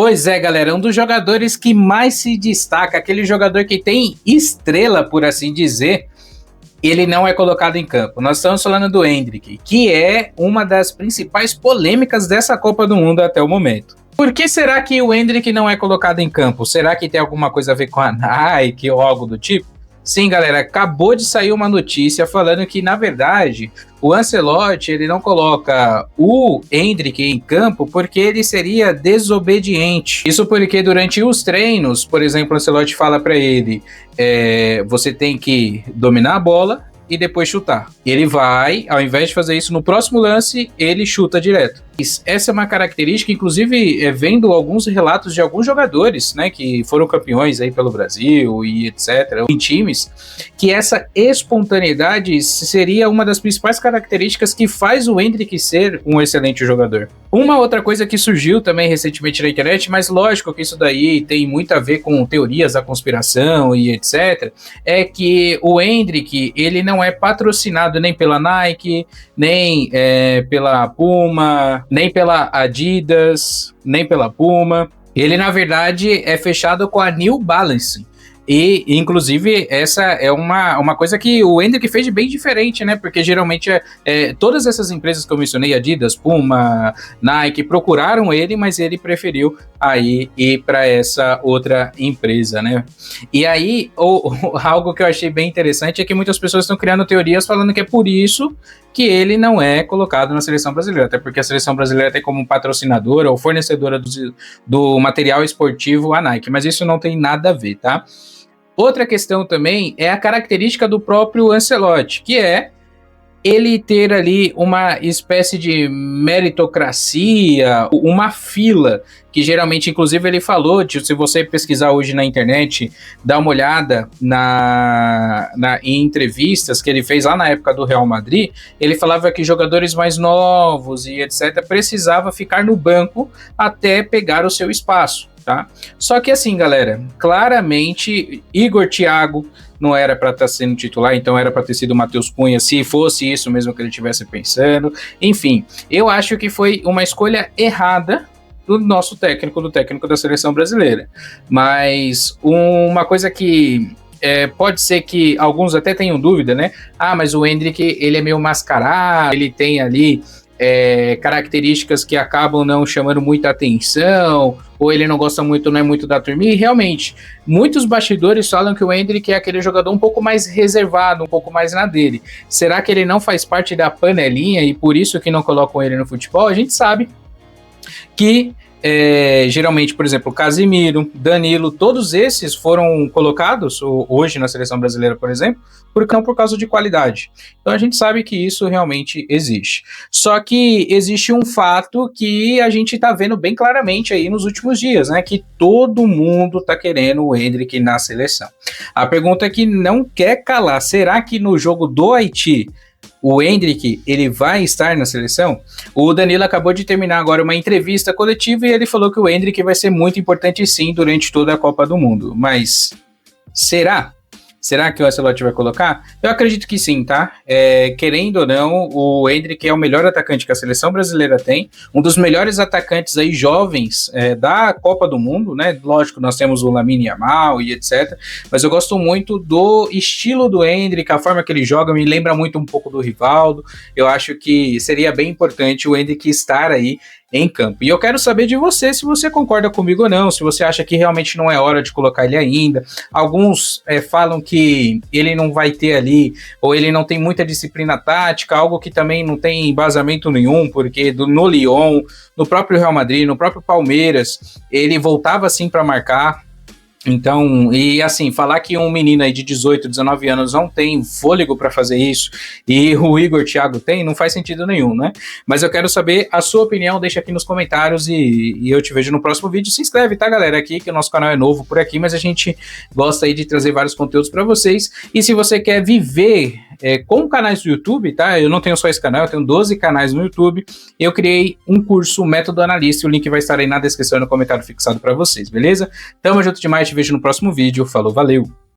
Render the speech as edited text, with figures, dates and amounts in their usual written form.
Pois é, galera, um dos jogadores que mais se destaca, aquele jogador que tem estrela, por assim dizer, ele não é colocado em campo. Nós estamos falando do Endrick, que é uma das principais polêmicas dessa Copa do Mundo até o momento. Por que será que o Endrick não é colocado em campo? Será que tem alguma coisa a ver com a Nike ou algo do tipo? Sim, galera, acabou de sair uma notícia falando que, na verdade, o Ancelotti ele não coloca o Endrick em campo porque ele seria desobediente. Isso porque durante os treinos, por exemplo, o Ancelotti fala para ele, você tem que dominar a bola e depois chutar. Ele vai, ao invés de fazer isso no próximo lance, ele chuta direto. Essa é uma característica, inclusive, vendo alguns relatos de alguns jogadores, né, que foram campeões aí pelo Brasil e etc, em times, que essa espontaneidade seria uma das principais características que faz o Endrick ser um excelente jogador. Uma outra coisa que surgiu também recentemente na internet, mas lógico que isso daí tem muito a ver com teorias da conspiração e etc, é que o Endrick, ele não é patrocinado nem pela Nike, nem pela Puma, nem pela Adidas, nem pela Puma. Ele, na verdade, é fechado com a New Balance. E, inclusive, essa é uma coisa que o Endrick fez de bem diferente, né? Porque, geralmente, todas essas empresas que eu mencionei, Adidas, Puma, Nike, procuraram ele, mas ele preferiu aí ir para essa outra empresa, né? E aí, algo que eu achei bem interessante é que muitas pessoas estão criando teorias falando que é por isso que ele não é colocado na seleção brasileira, até porque a seleção brasileira tem como patrocinadora ou fornecedora do material esportivo a Nike, mas isso não tem nada a ver, tá? Outra questão também é a característica do próprio Ancelotti, que é ele ter ali uma espécie de meritocracia, uma fila, que geralmente, inclusive, ele falou, se você pesquisar hoje na internet, dá uma olhada em entrevistas que ele fez lá na época do Real Madrid, ele falava que jogadores mais novos e etc. precisava ficar no banco até pegar o seu espaço. Tá? Só que assim, galera, claramente Igor Thiago não era para estar sendo titular, então era para ter sido o Matheus Cunha, se fosse isso mesmo que ele estivesse pensando. Enfim, eu acho que foi uma escolha errada do nosso técnico, do técnico da seleção brasileira. Mas uma coisa que pode ser que alguns até tenham dúvida, né? Ah, mas o Endrick, ele é meio mascarado, ele tem ali características que acabam não chamando muita atenção, ou ele não gosta muito, não é muito da turma, e realmente, muitos bastidores falam que o Endrick é aquele jogador um pouco mais reservado, um pouco mais na dele. Será que ele não faz parte da panelinha e por isso que não colocam ele no futebol? A gente sabe que geralmente, por exemplo, Casimiro, Danilo, todos esses foram colocados hoje na seleção brasileira, por exemplo, não por causa de qualidade. Então a gente sabe que isso realmente existe. Só que existe um fato que a gente está vendo bem claramente aí nos últimos dias, né? Que todo mundo está querendo o Endrick na seleção. A pergunta é que não quer calar, será que no jogo do Haiti o Endrick, ele vai estar na seleção? O Danilo acabou de terminar agora uma entrevista coletiva e ele falou que o Endrick vai ser muito importante sim durante toda a Copa do Mundo. Mas será? Será que o Ancelotti vai colocar? Eu acredito que sim, tá? Querendo ou não, o Endrick é o melhor atacante que a seleção brasileira tem, um dos melhores atacantes aí jovens da Copa do Mundo, né? Lógico, nós temos o Lamine Yamal e etc. Mas eu gosto muito do estilo do Endrick, a forma que ele joga me lembra muito um pouco do Rivaldo. Eu acho que seria bem importante o Endrick estar aí em campo. E eu quero saber de você se você concorda comigo ou não, se você acha que realmente não é hora de colocar ele ainda. Alguns falam que ele não vai ter ali, ou ele não tem muita disciplina tática, algo que também não tem embasamento nenhum, porque no Lyon, no próprio Real Madrid, no próprio Palmeiras, ele voltava assim para marcar. Então, e assim, falar que um menino aí de 18, 19 anos não tem fôlego para fazer isso e o Igor Thiago tem, não faz sentido nenhum, né? Mas eu quero saber a sua opinião, deixa aqui nos comentários e eu te vejo no próximo vídeo. Se inscreve, tá, galera? Aqui que o nosso canal é novo por aqui, mas a gente gosta aí de trazer vários conteúdos para vocês. E se você quer viver com canais do YouTube, tá? Eu não tenho só esse canal, eu tenho 12 canais no YouTube. Eu criei um curso Método Analista, o link vai estar aí na descrição e no comentário fixado para vocês, beleza? Tamo junto demais, te vejo no próximo vídeo. Falou, valeu!